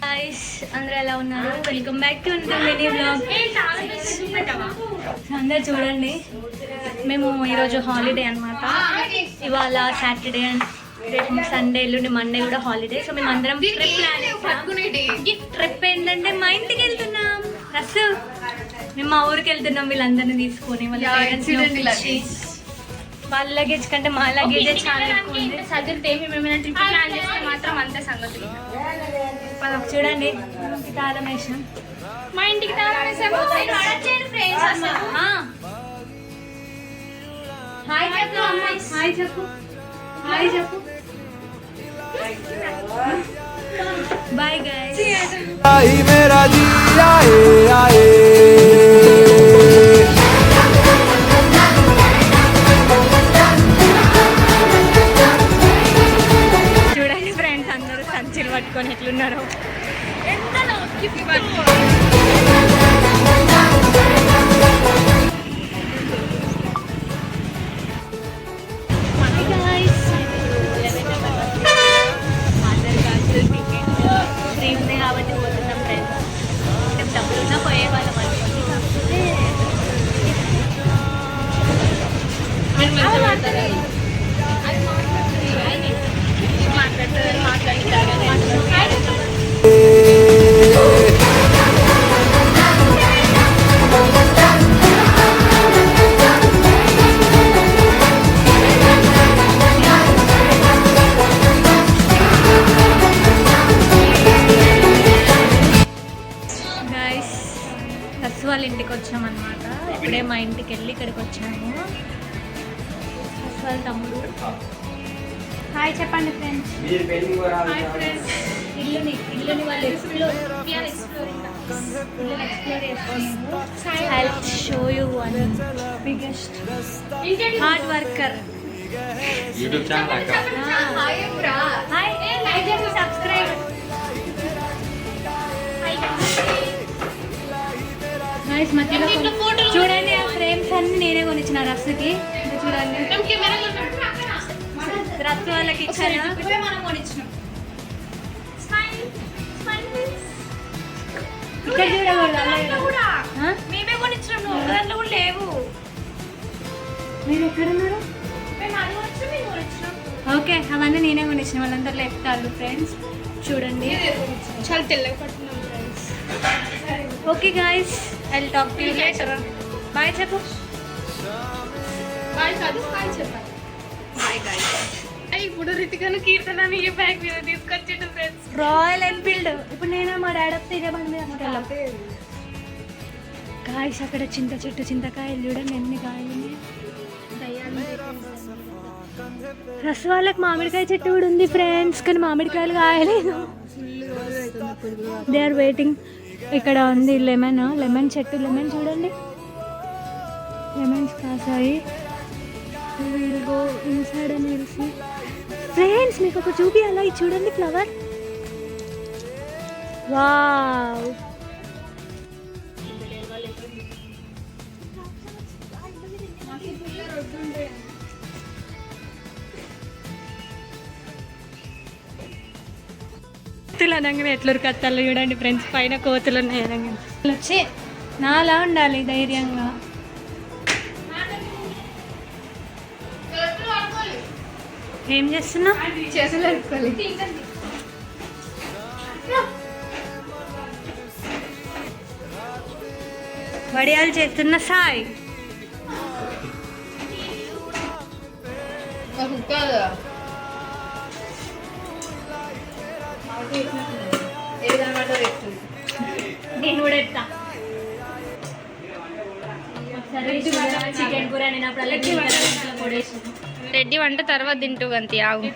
Guys అందరూ ఎలా ఉన్నారు? Welcome back to mini blog. అందరూ చూడండి, మేము ఈరోజు హాలిడే అనమాట. ఇవాళ సాటర్డే అండ్ రేపు సండే, ఎల్లుండి మండే కూడా హాలిడే. సో మేము అందరం ట్రిప్ ప్లాన్ చేసాం. ట్రిప్ ఏంటంటే మా ఇంటికి వెళ్తున్నాం. రసు మేము మా ఊరికి వెళ్తున్నాం వీళ్ళందరినీ తీసుకొని. వాళ్ళ లగేజ్ కంటే మా లగేజ్ చాలా ఎక్కువ ఉంది. చదివితే మేమైనా ట్రిప్ ప్లాన్ చేస్తే మాత్రం అంతే సంగతి. చూడండి తాళం వేసాం, మా ఇంటికి తాళం వేసాము. హాయ్ చెప్పు, హాయ్ చెప్పు, హాయ్ చెప్పు. Bye guys. చూడండి ఫ్రెండ్స్, అందరూ సంచులు పట్టుకొని ఎట్లున్నారు. ఉంది కాబట్టి పోతున్నాం ఫ్రెండ్స్. డబ్బులున్నా పోయే వాళ్ళం అనుకోండి. వాళ్ళ ఇంటికి వచ్చామన్నమాట. ఇప్పుడే మా ఇంటికి వెళ్ళి ఇక్కడికి వచ్చాము. వాళ్ళ తమ్ముడు. హాయ్ చెప్పండి ఫ్రెండ్స్. ఇల్లుని వాళ్ళు ఎక్స్ప్లోర్ చేస్తున్నాము. I show you one biggest hard worker YouTube channel. Subscribe. చూడండి ఆ ఫ్రేమ్స్ అన్ని నేనే కొనిచ్చిన రస్సుకి. చూడండి రస్సు వాళ్ళకి ఇచ్చాను. ఇక్కడ మేమే కొనిచ్చినాము, దాంట్లో కూడా లేవు. మీరు ఎక్కడున్నారు? ఓకే, అవన్నీ నేనే కొనిచ్చిన. వాళ్ళందరూ లెఫ్ట్ ఫ్రెండ్స్. చూడండి చాలా తెల్లగా పడుతున్నాం friends. Okay guys, I'll talk to you later. Bye చెప్పు. బాయ్ కాదు, బాయ్ చెప్పాలి. Bye guys. ఇప్పుడు రితికను కీర్తనని ఈ బ్యాగ్ మీద తీసుకొచ్చిండు ఫ్రెండ్స్. Royal Enfield. ఇప్పుడు నేను మా డాడీ వస్తే ఇదే బండి మీద వెళ్ళాం. గాయస్ అక్కడ చింతకాయలు చూడండి ఎన్ని కాయలు. రస్ వాళ్ళకి మామిడికాయ చెట్టు కూడా ఉంది ఫ్రెండ్స్, కానీ మామిడికాయలు కాయలేదు. They are waiting. ఇక్కడ ఉంది లెమన్ చెట్టు. లెమన్ చూడండి, లెమన్స్ కాసాయి. Will go inside and will see. Friends మీకు ఒక చూపియాలా, ఇది చూడండి ఫ్లవర్. వావ్, కోతులు అనగానే ఎట్లా కత్తాలో చూడండి ఫ్రెండ్స్. పైన కోతులు ఉన్నాయి అనగానే వచ్చి నాలా ఉండాలి ధైర్యంగా. ఏం చేస్తున్నా? వడియాలు చేస్తున్న సాయి. నేను కూడా ఎత్తా. చికెన్ కూర రెడ్డి వంట తర్వాత తింటూ అంతే. ఆగు.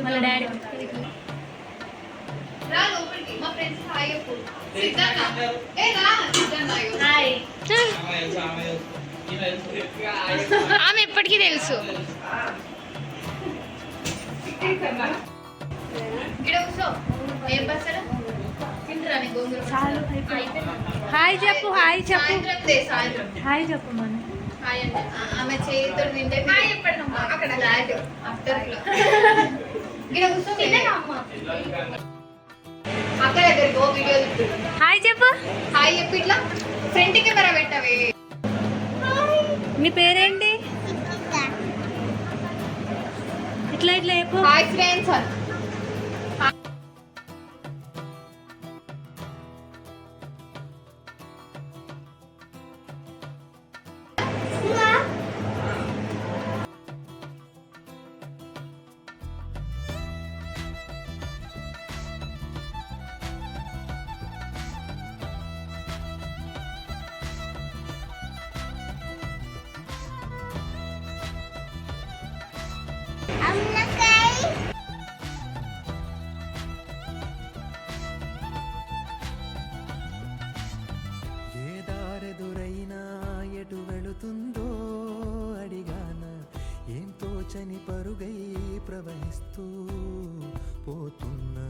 వాళ్ళ డాడీ ఆమె ఎప్పటికీ తెలుసు. హాయ్ చెప్పు, హాయ్ చెప్పు, హాయ్ చెప్పు. మన ఆమె చేతితో తింటే అక్కడ అక్క దగ్గరికి ఓ వీడియో చూపిద్దాం. హాయ్ చెప్పు. హాయ్ చెప్పి ఇట్లా ఫ్రంట్ కెమెరా పెట్టవే. నీ పేరేంటి? ఇట్లా ఇట్లా చెప్పు. Hi friends. ఎదురైనా ఎటు వెళుతుందో అడిగాన ఏం తోచని పరుగై ప్రవహిస్తూ పోతున్నా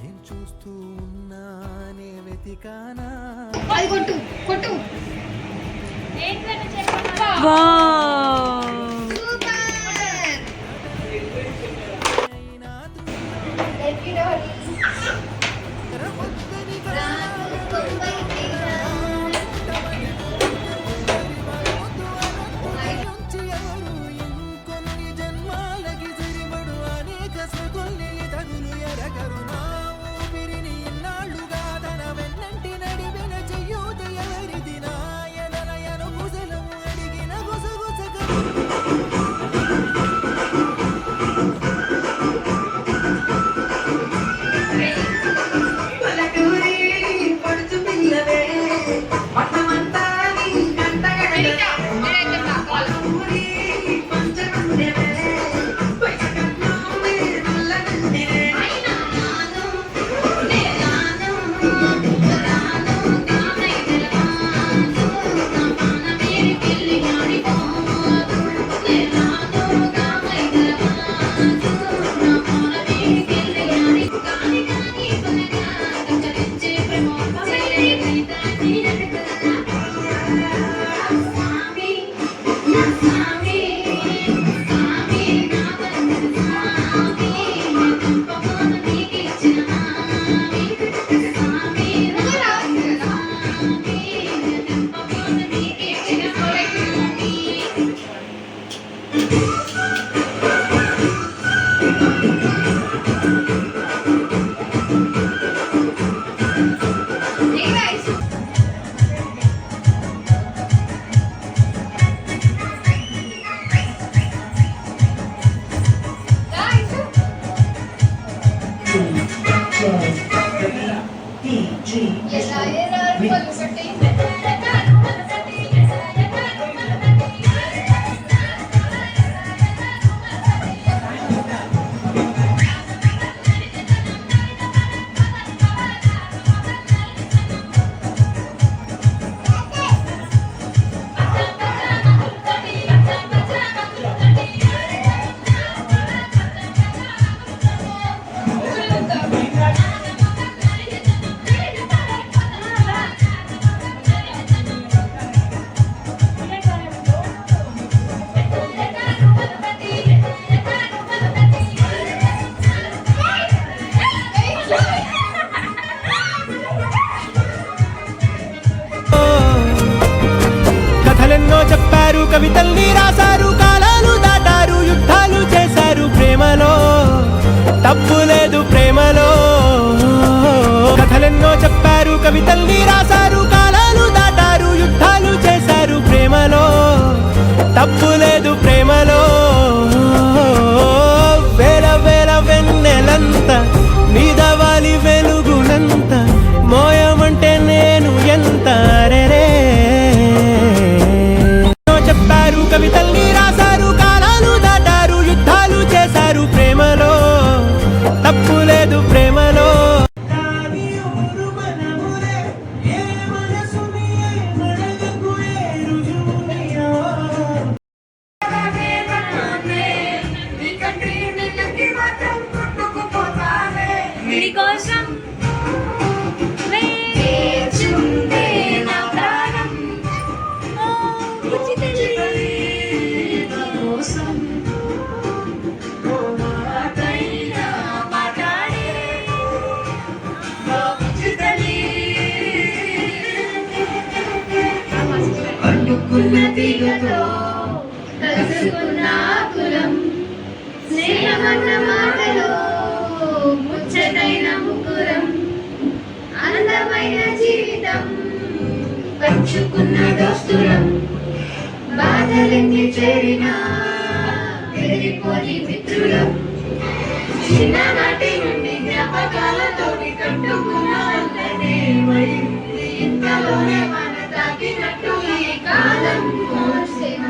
ఏం చూస్తూ ఉన్నానే వెతికానా. అది కొట్టు కొట్టు. చెప్పారు కవితల్ని రాశారు కాలాలు దాటారు యుద్ధాలు చేశారు ప్రేమలో తప్పు లేదు ప్రేమలో. కథలెన్నో చెప్పారు కవితల్ని రాశారు కాలాలు దాటారు యుద్ధాలు చేశారు ప్రేమలో తప్పు లేదు ప్రేమలో. వేల వేల వెన్నెలంత నీదవాలి వెలుగునంత మోయమంటే నేను ఎంత రే. చెప్పారు కవితల్ని రాశారు కాలాలు దాటారు యుద్ధాలు చేశారు ప్రేమలో తప్పు లేదు ప్రేమలో. Oh అల్లుకున్న తీగతో కలుసుకున్న కులం స్నేహమన్న మాటలో ముచ్చటైన ముకురం అందమైన జీవితం పంచుకున్న దోస్తులం బాధలెన్ని చేరినా పెరిగిపోని మిత్రులం చిన్ననాటి నుండి జ్ఞాపకాలతో కట్టుకున్న వల్లనే ఇంతలోనే మన తాకినట్టు ఈ కాలం మోసిన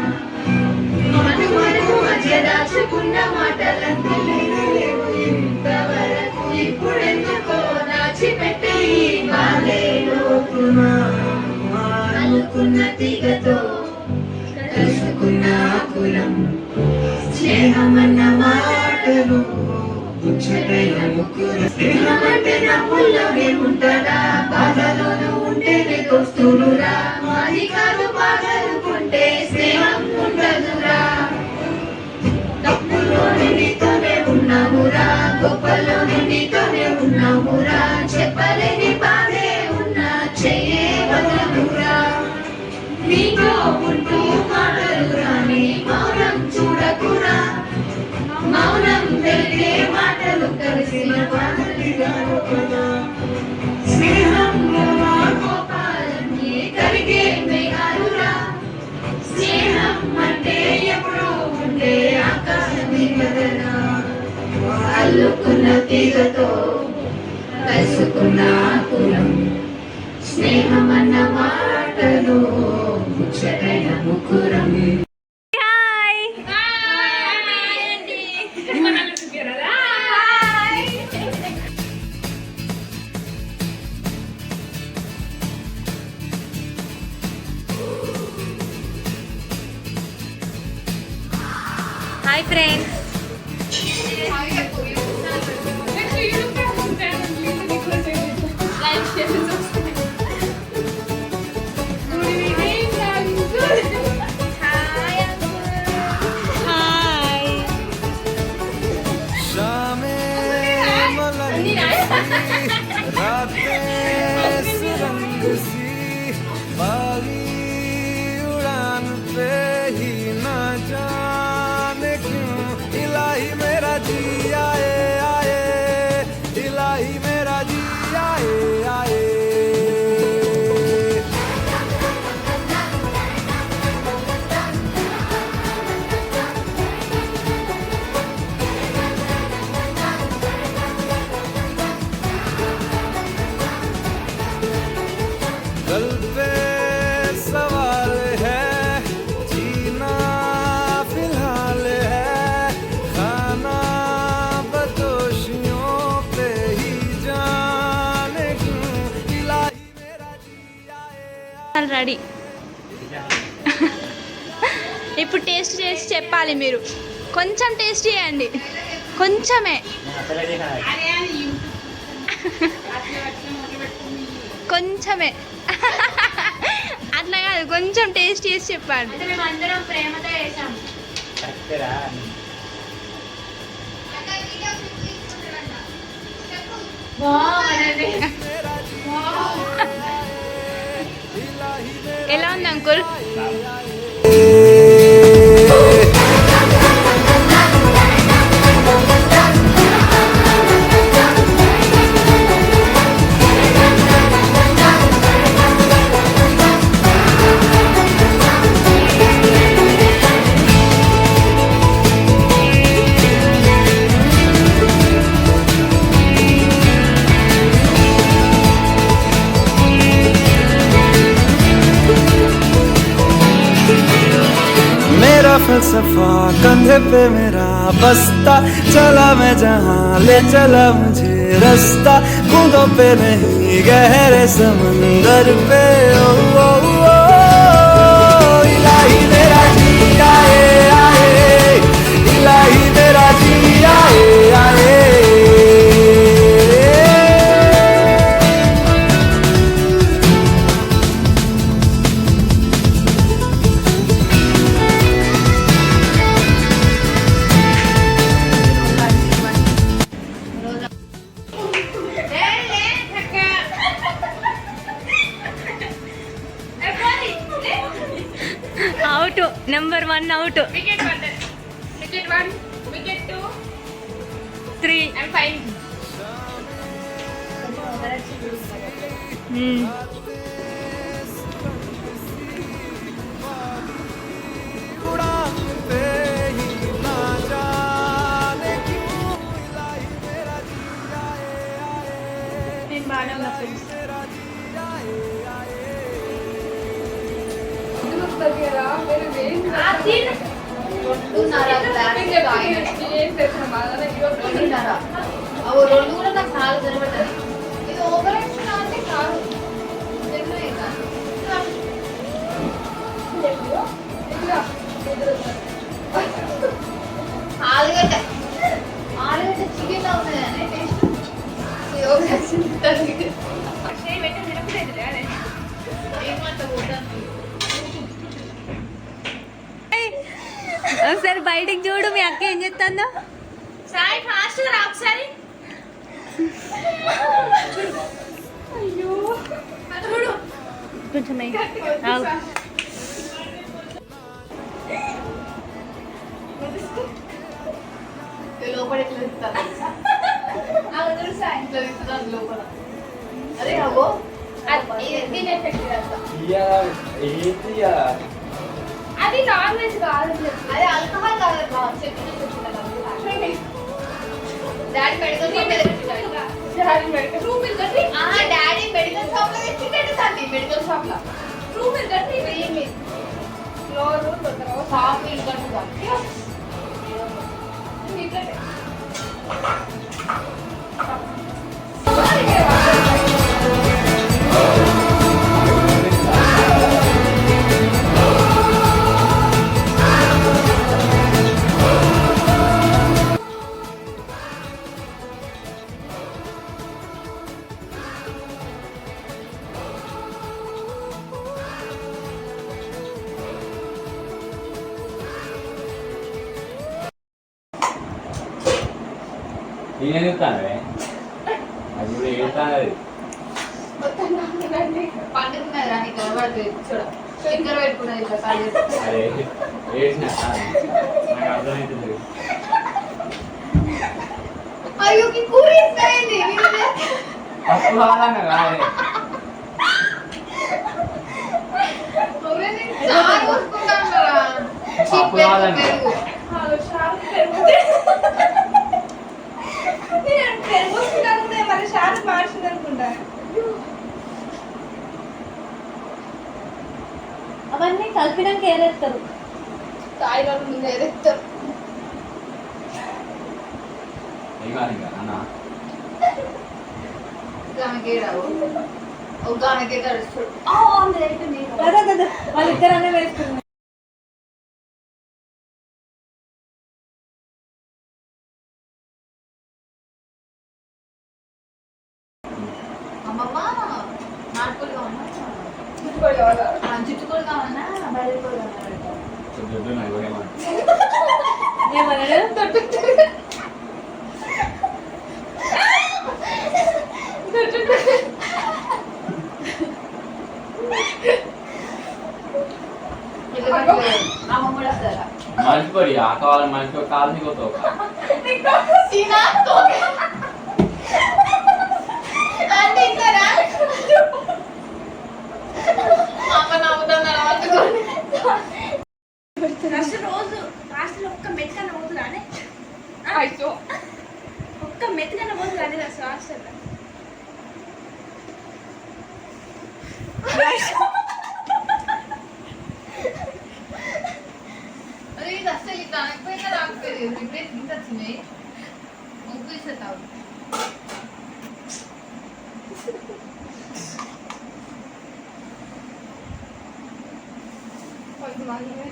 మనకు మధ్య దాచుకున్న మాటలంతా లేవు ఇంతవరకు ఇప్పుడెందుకో దాచిపెట్టే ఈ బాలే లోతున అల్లుకున్న తీగతో కలుసుకున్న కులం స్నేహమన్న మాటలు స్నేహమంటే నవ్వుల్లోనే ఉంటదా బాధలోనూ ఉంటేనే దోస్తులురా మాది కాదు బాధలు కొంటే స్నేహం ఉండదురా తప్పుల్లోనే నీతోనే ఉన్నామురా గొప్పలోనే నీతోనే ఉన్నామురా చెప్పలేని బాధే ఉన్నా చెయ్యే వదలురా నీతో ఉంటూ మాటలు రాని మౌనం చూడకురా మౌనం తెలిగే మాటలు కలిసిన స్నేహంలో కోపాలన్నీ కరిగే మేఘాలురా స్నేహం అంటే ఎప్పుడు ఉండే ఆకాశమే కదరా అల్లుకున్న తీగతో కలుసుకున్న కులం స్నేహం అన్న మాటలు ముచ్చటైన ముకురం. హాయ్ ఫ్రెండ్స్, उड़ान पे ही ना जाने क्यों इलाही मेरा जी आए आए इलाही मेरा जी आए आए कल पे सवाल है जीना फिलहाल है खाना बदोशियों पे ही जाने क्यों इलाही मेरा जी आए రెడీ. ఇప్పుడు టేస్ట్ చేసి చెప్పాలి మీరు. కొంచెం టేస్ట్ చేయండి, కొంచెమే, కొంచెమే. అట్లా కాదు, కొంచెం టేస్ట్ చేసి చెప్పండి. అంటే మేము అందరం ప్రేమతో చేసాం. ఎలా ఉంది అంకుల్? मेरा फलसफा कंधे पे मेरा बस्ता चला मैं जहाँ ले चला मुझे रास्ता बूंदों पे नहीं गहरे समंदर पे ओ, ओ, ओ, इलाही मेरा जी आए आए इलाही मेरा जी आए आए number 1 out. Wicket 1, wicket 2, 3. and 5. उड़ाते ही ना जाने क्यों इलाही मेरा जी आए आए నేను బాగానే ఉన్నా ఫ్రెండ్స్. मेरा जी आए आए రెండు కూడా నాకు చాలా సరిపడ్డది. ఇది ఓవర్ అంటే కాదు. ఆలుగడ్డ చికెన్ అవుతుంది కానీ ఒకసారి బయటికి చూడు, మీ అక్క ఏం చేస్తుందో. సాయి ఫాస్ట్ రా ఒకసారి. చూడు కొంచెం ఆగు. లోపల ఎట్లా తింటారు సాయంత్రం తింటారు లోపల. అరే అగో దీని ఎఫెక్ట్ కదా. అది నాన్ వెజ్ కాదు, అది ఆల్కహాల్ కాదు. Daddy medical daddy medical shop లో తెచ్చిండే దాన్ని. మెడికల్ షాప్ లో రూమ్ కట్టి ఫ్లోర్ షాప్ కట్టుదాన్ని. నేనే చెప్తాను అది కూడా ఏడుతాను. పండుకున్నది రాని కనబడుతుంది. చూడ చక్కెర పెట్టుకున్నది ఇట్లా కాదు. అరే ఏడ్చిన నాకు అర్థమవుతుంది. అయ్యో కూర ఇస్తాయండి. అప్పుడు కాదన్న కాదే అప్పుడు కాదండి. అవన్నీ కలిపినాక ఏరేస్తారు. తాయిలో ముందు ఏదెత్తారు. ఏం కాదు ఇంకా అన్న ఆమెకే రావు. ఒక ఆమెకే తడుస్తాడు. వాళ్ళిద్దరు అనే వేస్తున్నారు. అమ్మమ్మ నాటుకోడు కావన్నా, చుట్టుకోడు కావాలా, చుట్టుకోడు కావన్నా, బయట కూడా కావాలంట. దొడ్డు నాకు ఏమన్నా ఏమన్నాడు? అమ్మమ్మ కూడా వస్తారా? మర్చిపోయి ఆ కావాలి మర్చిపోయి కాలు దిగుతావు. అంటే ఇస్తారా? అమ్మ నవ్వుతున్నారు అందుకోండి. రోజు రాష్ట్రంలో ఒక్క మెతుకన్నా పోతుందానే, అయ్యో ఒక్క మెతుకన్నా పోతుందానే రాష్ట్రంలో. అరే ఇది అసలు ఇట్లా అనకపోయినా రాకపోయేది. ఇప్పుడే తింటే వచ్చినాయి. ముగ్గు ఇస్తావు. కొంచెం మధ్యలో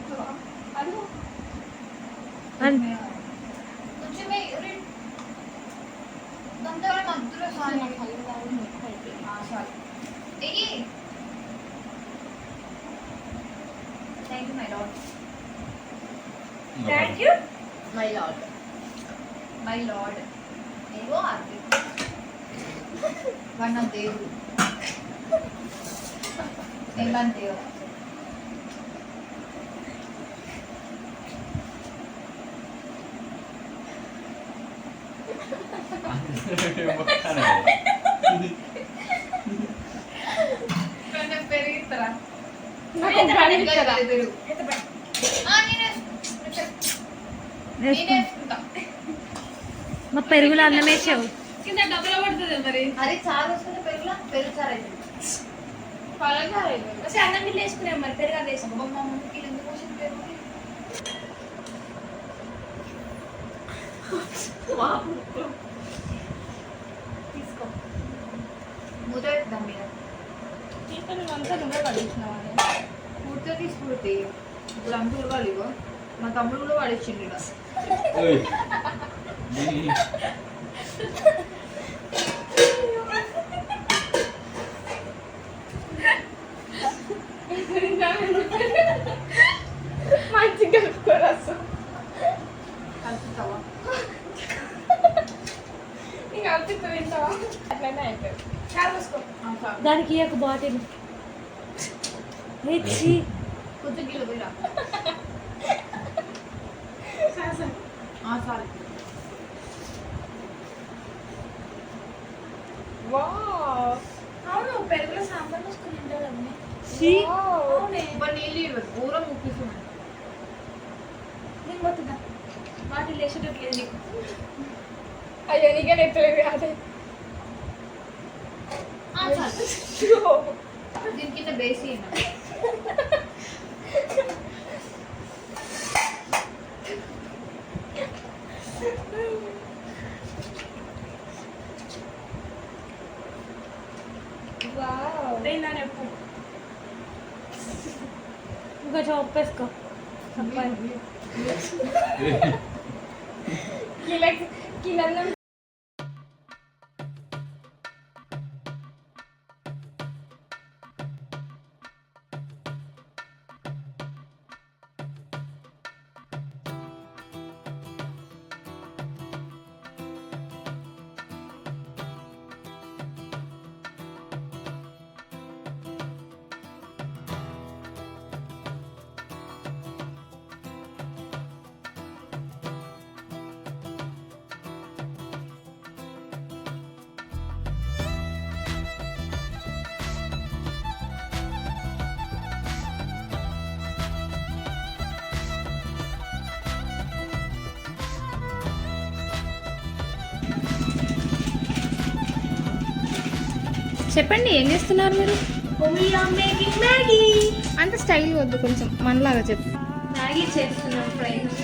sorry thank you my lord. Thank you my lord, my lord. ఏవో ఆర్తి వన్ ఆఫ్ దేవుడు. దేవుడు కొంచెం పెరిగిస్తారా నాకు గడి ఇస్తారా పెరుగు మా పెరుగులో అన్నం వేసావు. కింద డబ్బులో పడుతుంది మరి. అరే చారు వస్తుంది పెరుగులా, పెరుగు చారు అయితే పలకాయ అన్నం నీళ్ళు వేసుకున్నాం మరి, పెరుగు అది వేసాం. మా మమ్మీకి ఎందుకు వచ్చింది పెరుగు తీసుకో, మూత పెడతాం మీద అంతా నువ్వే పడించినావా? పూర్తిగా తీసుకుంటే ఇప్పుడు అంత ఉడవాలి. ఇగో మా తమ్ముడు కూడా పడిచ్చిండు ఇలా. మంచిగా కలుపుకోరసు కలుపుతావా? ఇంకా కలిపిస్తూ తింటావా? అట్లనే అయిపోయింది. చాలు వేసుకో. దానికి ఒక బాటిల్ తెచ్చి కొంచెం కిలో పోయిరా. చాలు అవును పెరుగులో సాంబార్ వేసుకుని తింటారమ్మే. మరి నీళ్ళు ఇవ్వదు, ఊర ముక్కిస్తున్నాను. నేను పోతుందా బాటిల్ వేసేటట్లేదు నీకు. అయ్యో నీకే నెత్తలేదు కాదే. దీని కింద బేసి ఇంకా చొప్పేసుకో చెప్పండి. కిలన్నం చెప్పండి, ఏం చేస్తున్నారు మీరు? మ్యాగీ అంత స్టైల్ వద్దు, కొంచెం మనలాగా చెప్పు. మ్యాగీ చేస్తున్నాం ఫ్రెండ్స్.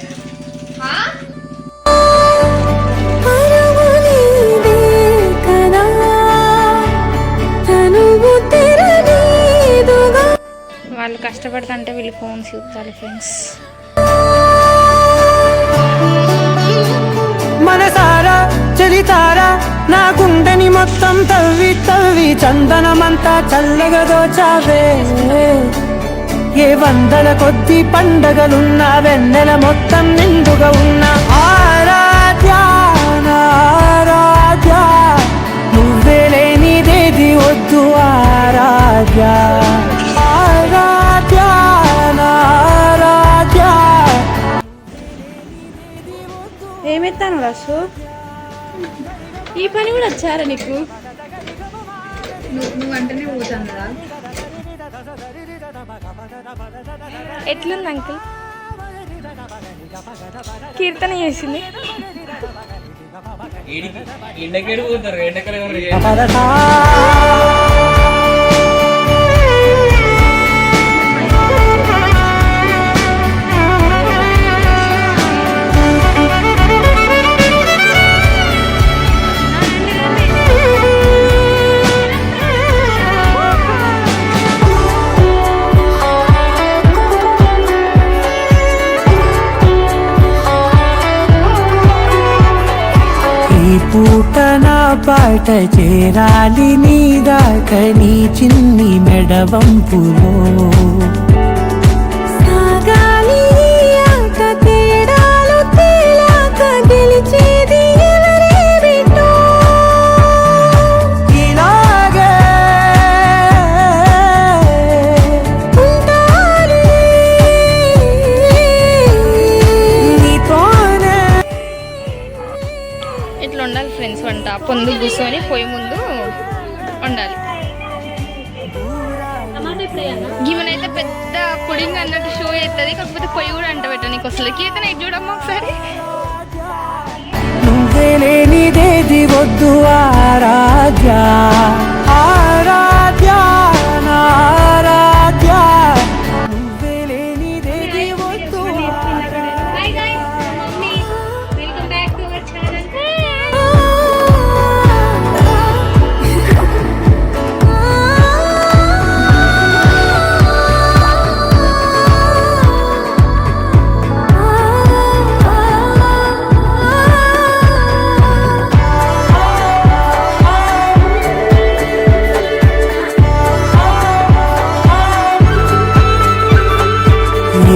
వాళ్ళు కష్టపడుతుంటే వీళ్ళు ఫోన్స్ చూస్తారు ఫ్రెండ్స్. మనసారా చలితారా నా గుండెని మొత్తం తవ్వి తవ్వి చందనమంతా చల్లగా దోచావే. ఏ వందల కొద్ది పండగలున్నా వెన్నెల మొత్తం నిండుగా ఉన్న ఆరాధ్య నా ఆరాధ్య, నువ్వే లేనిదేది వద్దు ఆరాధ్య. ఆరాధ్య నా ఆరాధ్య. ఏమెత్తాను రసు? ఈ పని కూడా వచ్చారా నీకు? నువ్వు అంటేనే పోతాను కదా. ఎట్లుంది అంకుల్? కీర్తన చేసింది. ఎండకేడు పోతారు, ఎండకలు ఎవరు పూట నా పాట చేరాలి నీ దాకా నీ చిన్ని మెడవంపులో. సాగాలి ఆట తేడాలు తేలాక గెలిచేది ఎవరేమిటో. ఇలాగే ఉంటాలి నీతోనే. ఇట్లా ఉండాలి ఫ్రెండ్స్ వంట. పొంద పెట్టుకొని పొయ్యి ముందు వండాలి. టమాటా ఇప్పుడు వేయాలా? ఈమెనైతే పెద్ద పుడింగ్ అన్నట్టు షో చేస్తుంది, కాకపోతే పొయ్యి కూడా అంట పెట్టడానికి వస్తుంది. కీర్తన ఇది చూడమ్మా ఒకసారి. నువ్వే లేనిదేది వద్దు ఆరాధ్య ఆరాధ్య నా ఆరాధ్య నువ్వే లేనిదేది వద్దు hi guys, mummy welcome back to our channel.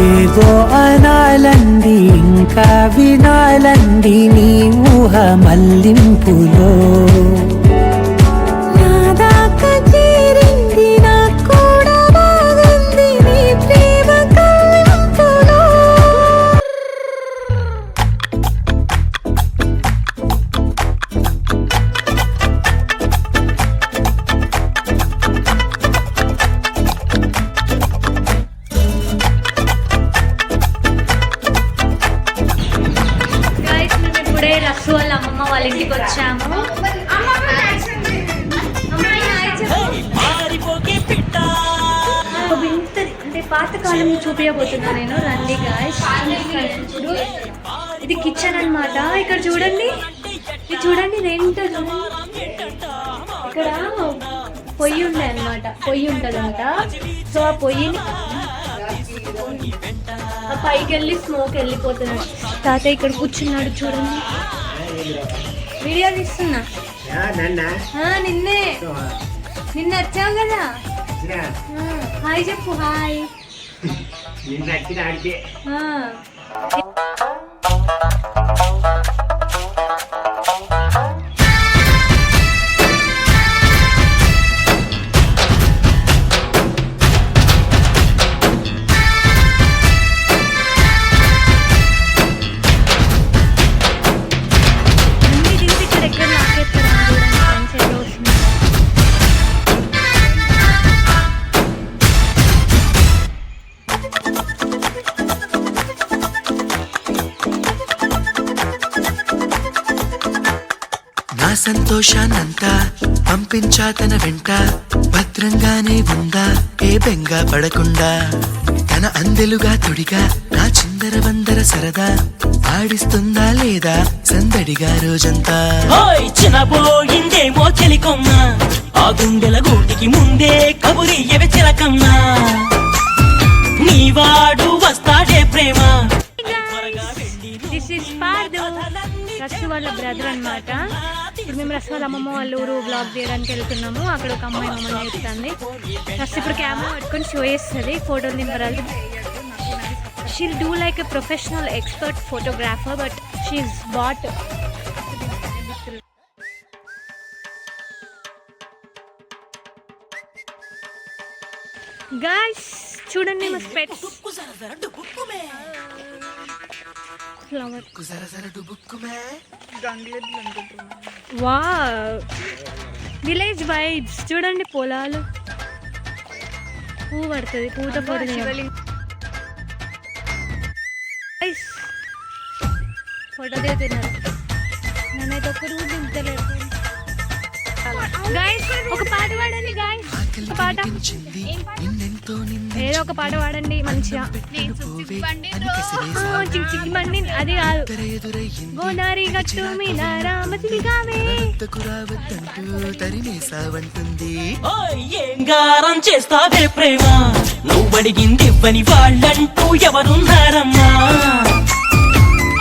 ఏదో అనాలంది ఇంకా వినాలంది నీ ఊహ మల్లింపులో నా దాకా చేరింది నాకు కూడా బాగుంది నీ ప్రేమ కళ్ళంపులో. గైస్ మేము ఇప్పుడే రస్సు వాళ్ళ అమ్మమ్మ వాళ్ళ ఇంటికి వచ్చాము. అమ్మాయి హాయ్ చెప్పు. ఒక వింతది అంటే పాతకాలం చూపించబోతున్నా నేను. రండి గాయస్, ఇప్పుడు ఇది కిచెన్ అన్నమాట. ఇక్కడ చూడండి, ఇది చూడండి, ఇదేంటో చూడండి. ఇక్కడ పొయ్యి ఉండే అనమాట, పొయ్యి ఉంటుందంట. సో ఆ పొయ్యిని ఆ పైకి వెళ్ళి స్మోక్ వెళ్ళిపోతున్నాడు. తాతయ్య ఇక్కడ కూర్చున్నాడు చూడండి. వీడియో తీస్తున్నా. నిన్నే నిన్న వచ్చావు కదా. హాయ్ చెప్పు. హాయ్. ఆ. అన్ని తింటే ఇక్కడ ఎక్కడ నాకేస్తారా చూడండి ఫ్రెండ్స్, ఎట్లా వస్తుంది. నా సంతోషాన్నంతా పంపించా తన వెంట భద్రంగానే ఉందా ఏ బెంగ పడకుండా తన అందెలుగా తొడిగా నా చిందర వందర సరదా ఆడిస్తుందా లేదా సందడిగా రోజంతా చిన్నపోయిందేమో చెలికొమ్మ ఆ గుండెల గూటికి ముందే కబురియవి చిలకమ్మ నీవాడు వస్తాడే ప్రేమ. దిస్ ఇస్ పార్దు, రస్సు వాళ్ళ బ్రదర్ అన్నమాట. ఇప్పుడు మేము రస్సు వాళ్ళ అమ్మమ్మ వాళ్ళ ఊరు బ్లాగ్ చేయడానికి వెళ్తున్నాము. అక్కడ ఒక అమ్మాయి మమ్మల్ని చెప్తుంది. రస్సు ఇప్పుడు కెమెరా పెట్టుకొని షో చేస్తుంది, ఫోటోలు దింపరాదు. She'll do like a professional expert photographer, but she is bad. Guys చూడండి మా స్పెట్స్. ఫ్లవర్. వావ్, విలేజ్ వైబ్స్ చూడండి. పొలాలు, పువ్వు పడుతుంది, పూత పడుతుంది. ఫోటో దిగుతున్నారు. నేనైతే ఒక్కరు కూడా దించలేదు. గాయస్ ఒక పాట పాడండి. గాయస్ ఒక పాట, ఏదో ఒక పాట పాడండి మంచిగా. చిక్కి బండి అది కాదు. గోదారి గట్టు మీద రామచిలికావే ఏం గారం చేస్తావే ప్రేమ నువ్వడిగింది ఇవ్వని వాళ్ళంటూ ఎవరున్నారమ్మా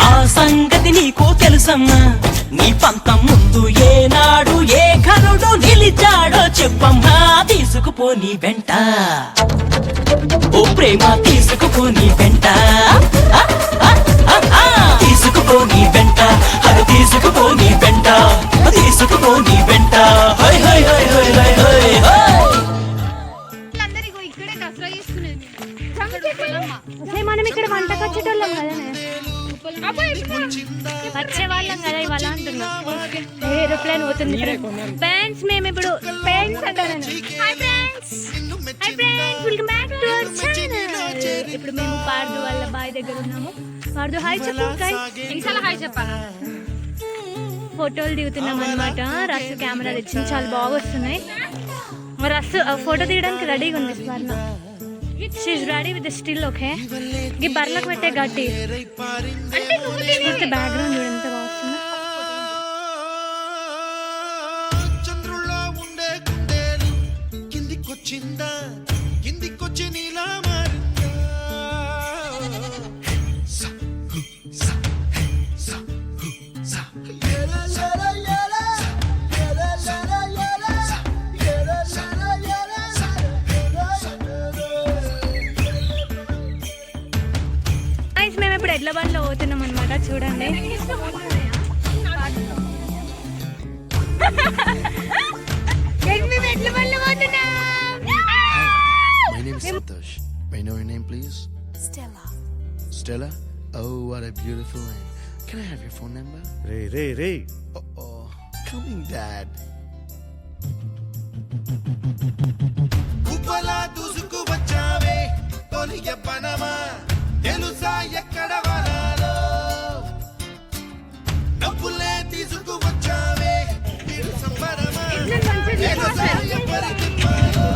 ఆ సంగతి నీకు తెలుసమ్మా నీ పంతం ముందు ఏనాడు ఏ కరుడు నిలిచాడో చెప్పమ్మా తీసుకుపోని వెంట ఓ ప్రేమ తీసుకుపోని వెంట తీసుకుపోని వెంట అది తీసుకుపోని వెంట తీసుకుపోని వెంట high high high high high high ఇక్కడే దసరా చేసుకునేది. మనం ఇక్కడ వంటకు వచ్చేటోళ్ళం కదా, వచ్చే వాళ్ళం కదా ఇవాళ అంటున్నా. ఏరోప్లేన్ పోతుంది. పేరెంట్స్ అంటాను. Hi friends, welcome back to our channel. ఇప్పుడు మేము పార్దు వాళ్ళ బాయ్ దగ్గర ఉన్నాము. పార్దు హాయ్ చెప్పు. ఎన్నిసార్లు హాయ్ చెప్పాలా? ఫోటోలు దిగుతున్నాం అనమాట. రస్సు కెమెరా తెచ్చింది, చాలా బాగా వస్తున్నాయి. రస్సు ఫోటో తీయడానికి రెడీగా ఉంది. Swarna she ready with still. Okay, ఈ బర్లకు పెట్టే గడ్డి అంటే నువ్వు బ్యాక్గ్రౌండ్ చూడు ఎంత బాగా వస్తుందో. చంద్రుల్లో ఉండే గుండెలు కిందికొచ్చిందా, కిందికొచ్చి నీలా మారిందా. సా, హు, సా, హే, సా, హు, సా. ఏలా, ఏలా, ఏలా. ఏలా, ఏలా, ఏలా. ఏలా, ఏలా, ఏలా. గైస్, మేము ఇప్పుడు ఎడ్ల బండిలో పోతున్నాం అనమాట. చూడండి, మేము ఎడ్ల బండిలో పోతున్నాం. My name is Santosh. May I know your name, please? Stella. Stella? Oh, what a beautiful name. Can I have your phone number? Ray. Oh, coming, Dad. Kupala dusuku vachave, toliya panama, telusa ekkada valalo. Nappule tisuku vachave, tiru sambarama, telusa eppariki palo.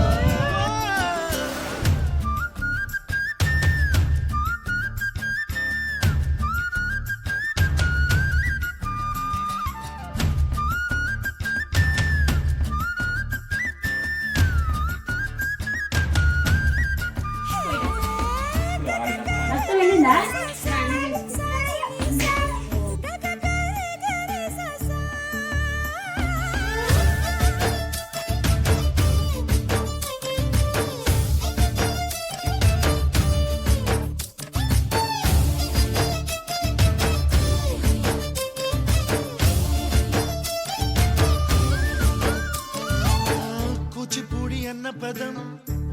Kuchipudi అన్న పదం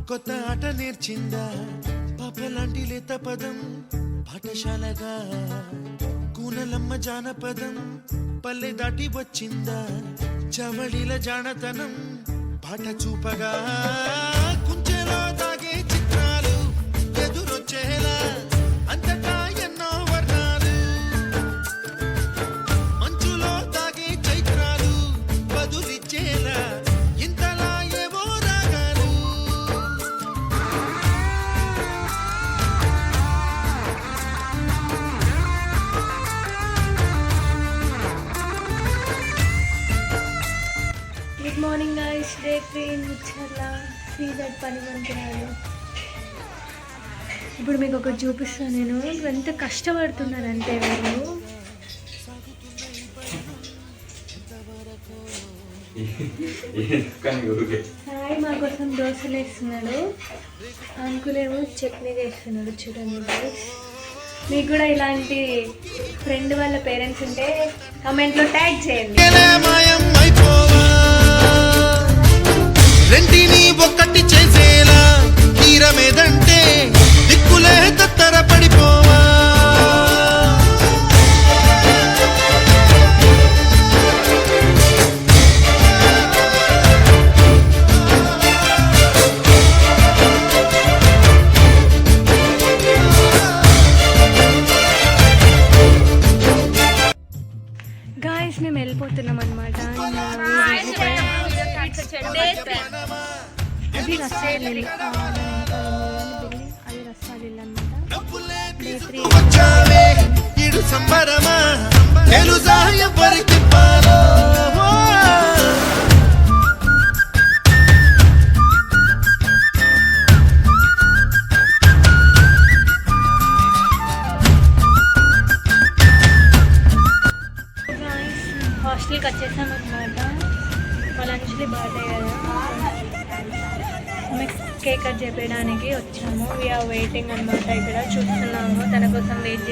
కొత్త ఆట నేర్చిందా, పాపలాంటి లేత పదం పాఠశాలగా. కూనలమ్మ జానపదం పల్లె దాటి వచ్చిందా, చవళిల జానతనం పాట చూపగా. కుంచెలో దాగే చిత్రాలు ఎదురొచ్చేలా, అంతటా ఎన్నో వర్ణాలు. మంచులో దాగే చైత్రాలు బదులిచ్చేలా, ఇంతలా ఏవో రాగాలు. Good morning guys. Day 3 in Mucherla CZ పని మంత్రాలు. ఇప్పుడు మీకు ఒకటి చూపిస్తాను. నేను ఎంత కష్టపడుతున్నానంటే వీళ్ళు. సాయి మా కోసం దోశలు వేస్తున్నాడు, అంకులేమో చట్నీ చేస్తున్నాడు. చూడండి guys. మీకు కూడా ఇలాంటి ఫ్రెండ్ వాళ్ళ పేరెంట్స్ ఉంటే కమెంట్లో ట్యాగ్ చేయండి. మాయం అయిపోవా, రెంటిని ఒక్కటి చేసేలా, తీరమేదంటే దిక్కులే తత్తర పడిపోవా. గాయస్, మేము వెళ్ళిపోతున్నాం అనమాట. అది రసాలు అది రసాలు అనమాట. డే 3 వచ్చావే ఇడు సంబరమా, తెలుసా ఎవరికి పాలో. హాస్టల్కి వచ్చేసాం అనమాట. వాళ్ళ అంజలి బర్త్డే కదా, మేము కేక్ కట్ చేపించడానికి వచ్చాము. వీఆర్ వెయిటింగ్ అనమాట. ఇక్కడ చూస్తున్నాము, తన కోసం వెయిట్